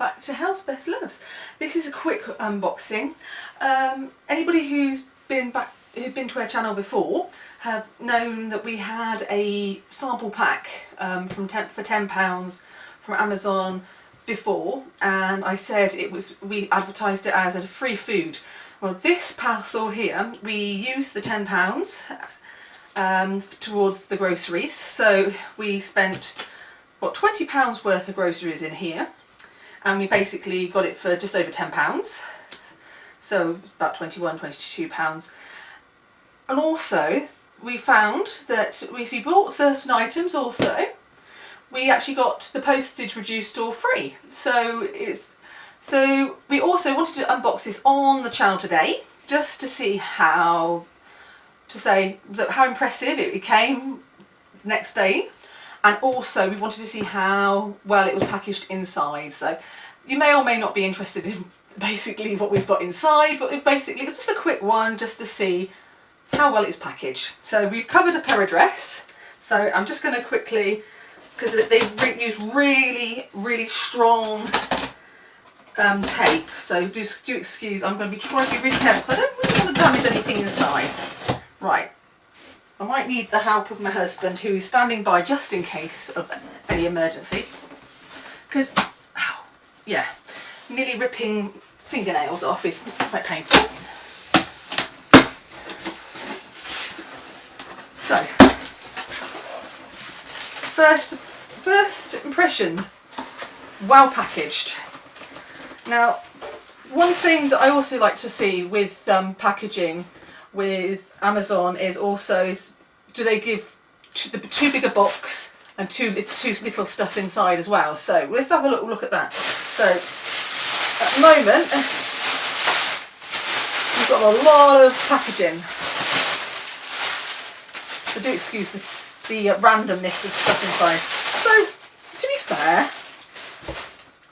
back to Helsbeth Loves. This is a quick unboxing. Anybody who's been to our channel before have known that we had a sample pack for £10 from Amazon before, and I said we advertised it as a free food. Well, this parcel here, we used the £10 towards the groceries, so we spent what, £20 worth of groceries in here, and we basically got it for just over £10, so about £21–22. And also we found that if you bought certain items also, we actually got the postage reduced or free. So we also wanted to unbox this on the channel today, just to see how impressive it became next day, and also we wanted to see how well it was packaged inside. So you may or may not be interested in basically what we've got inside, but it was just a quick one just to see how well it's packaged. So we've covered up our address, so I'm just going to quickly, because they use really strong tape, so do excuse, I'm going to be trying to be really careful because I don't really want to damage anything inside. Right, I might need the help of my husband, who is standing by just in case of any emergency, because yeah, nearly ripping fingernails off is quite painful. So, first impression, well packaged. Now, one thing that I also like to see with packaging with Amazon is do they give too big a box and too little stuff inside as well. So let's have a little look at that. So at the moment we've got a lot of packaging, so do excuse the randomness of stuff inside. So to be fair,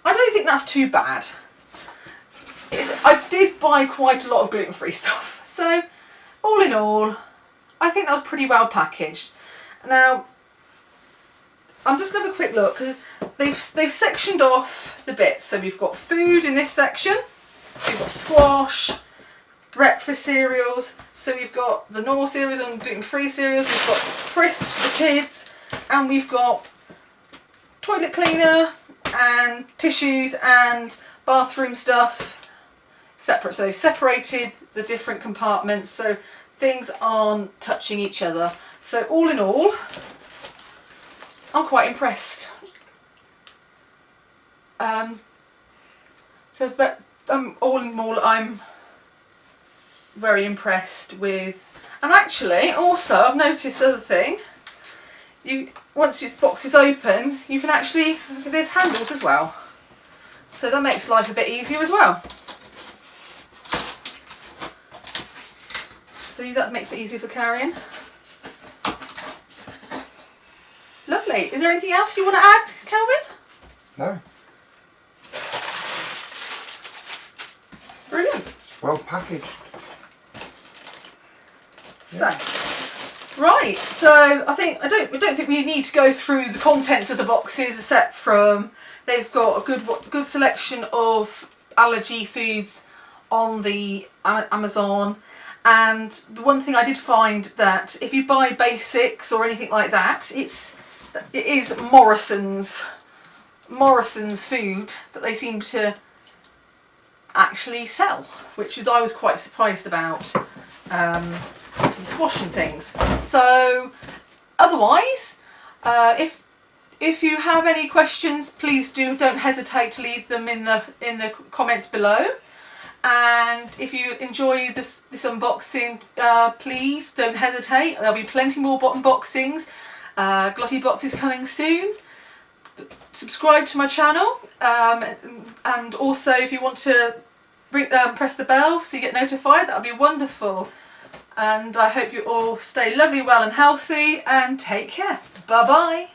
I don't think that's too bad. I did buy quite a lot of gluten-free stuff, so all in all I think that was pretty well packaged. Now I'm just going to have a quick look, because they've sectioned off the bits. So we've got food in this section, we've got squash, breakfast cereals, so we've got the normal cereals and gluten-free cereals, we've got crisps for the kids, and we've got toilet cleaner and tissues and bathroom stuff separate. So they've separated the different compartments so things aren't touching each other. So all in all, I'm quite impressed. All in all, I'm very impressed with. And actually, also, I've noticed another thing. Once this box is open, you can actually, there's handles as well. So that makes life a bit easier as well. So that makes it easier for carrying. Lovely. Is there anything else you want to add, Kelvin? No. Brilliant. Well packaged. So, right. So I don't think we need to go through the contents of the boxes, except from they've got a good selection of allergy foods on the Amazon. And the one thing I did find, that if you buy basics or anything like that, it is Morrison's food that they seem to actually sell, which I was quite surprised about, for the squash and things. So otherwise, if you have any questions, please don't hesitate to leave them in the comments below. And if you enjoy this unboxing, please don't hesitate. There'll be plenty more unboxings. Glossy boxes coming soon. Subscribe to my channel, and also if you want to press the bell so you get notified, that would be wonderful. And I hope you all stay lovely, well and healthy, and take care. Bye bye.